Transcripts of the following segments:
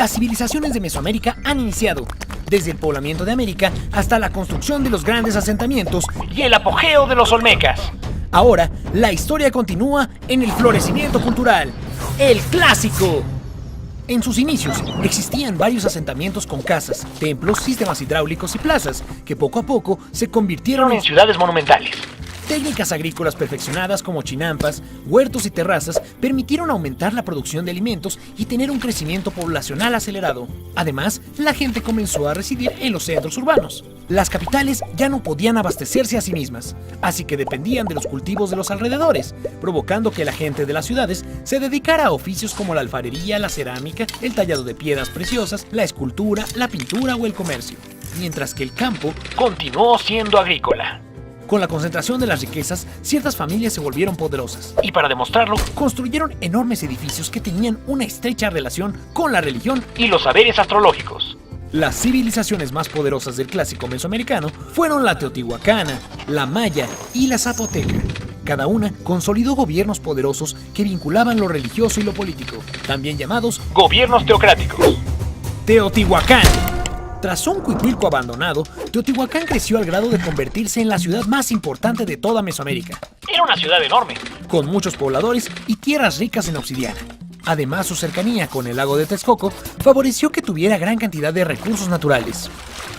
las civilizaciones de Mesoamérica han iniciado, desde el poblamiento de América hasta la construcción de los grandes asentamientos y el apogeo de los olmecas. Ahora, la historia continúa en el florecimiento cultural, el clásico. En sus inicios, existían varios asentamientos con casas, templos, sistemas hidráulicos y plazas, que poco a poco se convirtieron en ciudades monumentales. Técnicas agrícolas perfeccionadas como chinampas, huertos y terrazas permitieron aumentar la producción de alimentos y tener un crecimiento poblacional acelerado. Además, la gente comenzó a residir en los centros urbanos. Las capitales ya no podían abastecerse a sí mismas, así que dependían de los cultivos de los alrededores, provocando que la gente de las ciudades se dedicara a oficios como la alfarería, la cerámica, el tallado de piedras preciosas, la escultura, la pintura o el comercio, mientras que el campo continuó siendo agrícola. Con la concentración de las riquezas, ciertas familias se volvieron poderosas, y para demostrarlo, construyeron enormes edificios que tenían una estrecha relación con la religión y los saberes astrológicos. Las civilizaciones más poderosas del clásico mesoamericano fueron la teotihuacana, la maya y la zapoteca. Cada una consolidó gobiernos poderosos que vinculaban lo religioso y lo político, también llamados gobiernos teocráticos. Teotihuacán. Tras un Cuicuilco abandonado, Teotihuacán creció al grado de convertirse en la ciudad más importante de toda Mesoamérica. Era una ciudad enorme, con muchos pobladores y tierras ricas en obsidiana. Además, su cercanía con el lago de Texcoco favoreció que tuviera gran cantidad de recursos naturales.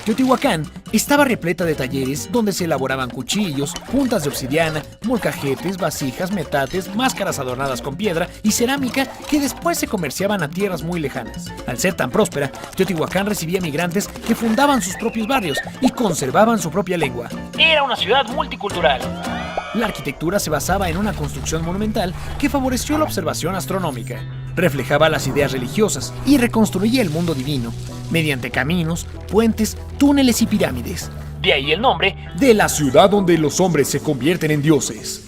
Teotihuacán estaba repleta de talleres donde se elaboraban cuchillos, puntas de obsidiana, molcajetes, vasijas, metates, máscaras adornadas con piedra y cerámica que después se comerciaban a tierras muy lejanas. Al ser tan próspera, Teotihuacán recibía migrantes que fundaban sus propios barrios y conservaban su propia lengua. Era una ciudad multicultural. La arquitectura se basaba en una construcción monumental que favoreció la observación astronómica. Reflejaba las ideas religiosas y reconstruía el mundo divino mediante caminos, puentes, túneles y pirámides. De ahí el nombre de la ciudad donde los hombres se convierten en dioses.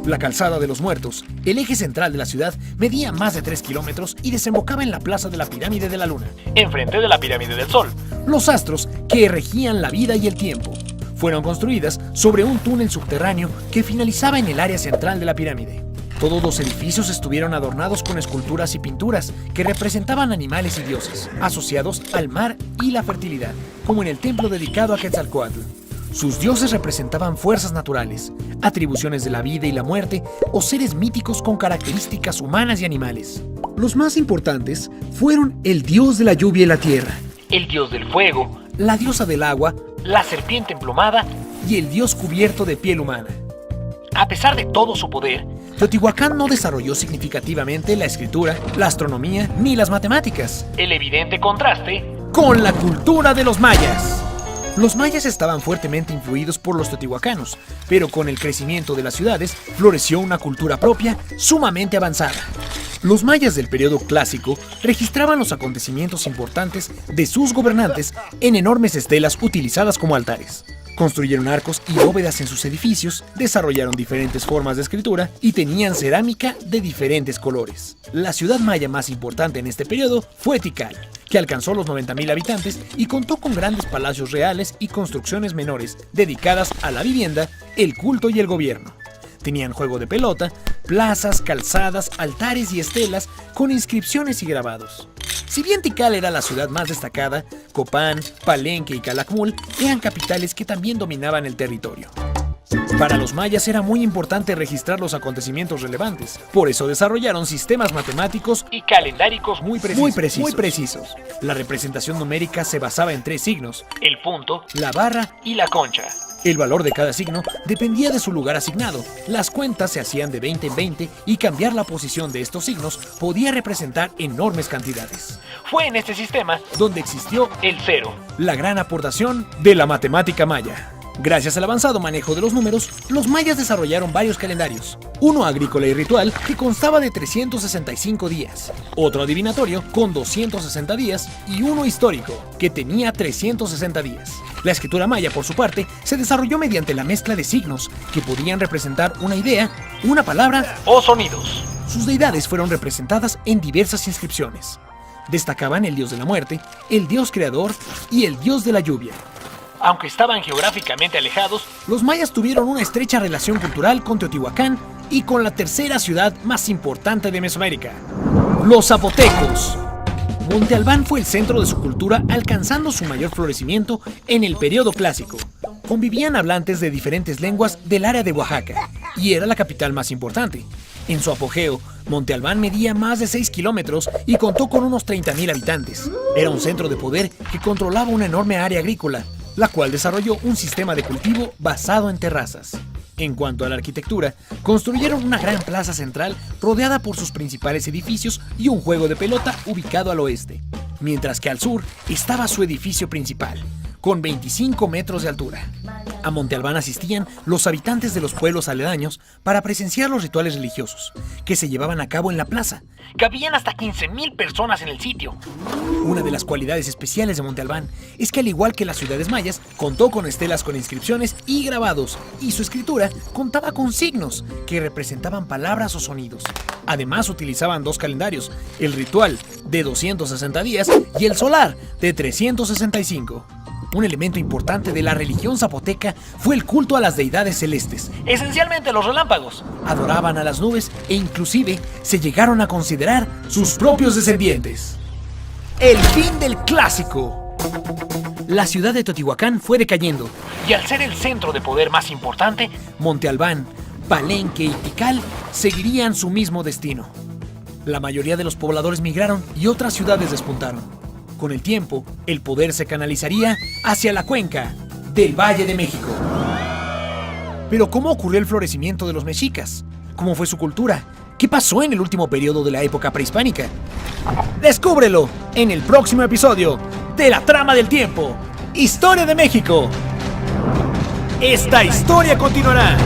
La calzada de los muertos, el eje central de la ciudad, medía más de 3 kilómetros y desembocaba en la plaza de la pirámide de la luna, enfrente de la pirámide del sol. Los astros que regían la vida y el tiempo fueron construidas sobre un túnel subterráneo que finalizaba en el área central de la pirámide. Todos los edificios estuvieron adornados con esculturas y pinturas que representaban animales y dioses, asociados al mar y la fertilidad, como en el templo dedicado a Quetzalcóatl. Sus dioses representaban fuerzas naturales, atribuciones de la vida y la muerte o seres míticos con características humanas y animales. Los más importantes fueron el dios de la lluvia y la tierra, el dios del fuego, la diosa del agua, la serpiente emplumada y el dios cubierto de piel humana. A pesar de todo su poder, Teotihuacán no desarrolló significativamente la escritura, la astronomía ni las matemáticas. El evidente contraste con la cultura de los mayas. Los mayas estaban fuertemente influidos por los teotihuacanos, pero con el crecimiento de las ciudades floreció una cultura propia sumamente avanzada. Los mayas del periodo clásico registraban los acontecimientos importantes de sus gobernantes en enormes estelas utilizadas como altares. Construyeron arcos y bóvedas en sus edificios, desarrollaron diferentes formas de escritura y tenían cerámica de diferentes colores. La ciudad maya más importante en este periodo fue Tikal, que alcanzó los 90,000 habitantes y contó con grandes palacios reales y construcciones menores dedicadas a la vivienda, el culto y el gobierno. Tenían juego de pelota, plazas, calzadas, altares y estelas con inscripciones y grabados. Si bien Tikal era la ciudad más destacada, Copán, Palenque y Calakmul eran capitales que también dominaban el territorio. Para los mayas era muy importante registrar los acontecimientos relevantes, por eso desarrollaron sistemas matemáticos y calendáricos muy precisos. La representación numérica se basaba en 3 signos: el punto, la barra y la concha. El valor de cada signo dependía de su lugar asignado. Las cuentas se hacían de 20 en 20 y cambiar la posición de estos signos podía representar enormes cantidades. Fue en este sistema donde existió el cero, la gran aportación de la matemática maya. Gracias al avanzado manejo de los números, los mayas desarrollaron varios calendarios. Uno agrícola y ritual que constaba de 365 días, otro adivinatorio con 260 días y uno histórico que tenía 360 días. La escritura maya, por su parte, se desarrolló mediante la mezcla de signos que podían representar una idea, una palabra o sonidos. Sus deidades fueron representadas en diversas inscripciones. Destacaban el dios de la muerte, el dios creador y el dios de la lluvia. Aunque estaban geográficamente alejados, los mayas tuvieron una estrecha relación cultural con Teotihuacán y con la tercera ciudad más importante de Mesoamérica, los zapotecos. Monte Albán fue el centro de su cultura, alcanzando su mayor florecimiento en el periodo clásico. Convivían hablantes de diferentes lenguas del área de Oaxaca, y era la capital más importante. En su apogeo, Monte Albán medía más de 6 kilómetros y contó con unos 30,000 habitantes. Era un centro de poder que controlaba una enorme área agrícola, la cual desarrolló un sistema de cultivo basado en terrazas. En cuanto a la arquitectura, construyeron una gran plaza central rodeada por sus principales edificios y un juego de pelota ubicado al oeste, mientras que al sur estaba su edificio principal, con 25 metros de altura. A Monte Albán asistían los habitantes de los pueblos aledaños para presenciar los rituales religiosos que se llevaban a cabo en la plaza. Cabían hasta 15,000 personas en el sitio. Una de las cualidades especiales de Monte Albán es que, al igual que las ciudades mayas, contó con estelas con inscripciones y grabados, y su escritura contaba con signos que representaban palabras o sonidos. Además, utilizaban 2 calendarios, el ritual de 260 días y el solar de 365. Un elemento importante de la religión zapoteca fue el culto a las deidades celestes, esencialmente los relámpagos. Adoraban a las nubes e inclusive se llegaron a considerar sus propios descendientes. El fin del clásico. La ciudad de Teotihuacán fue decayendo, y al ser el centro de poder más importante, Monte Albán, Palenque y Tikal seguirían su mismo destino. La mayoría de los pobladores migraron y otras ciudades despuntaron. Con el tiempo, el poder se canalizaría hacia la cuenca del Valle de México. Pero ¿cómo ocurrió el florecimiento de los mexicas? ¿Cómo fue su cultura? ¿Qué pasó en el último periodo de la época prehispánica? ¡Descúbrelo en el próximo episodio de La Trama del Tiempo! ¡Historia de México! Esta historia continuará.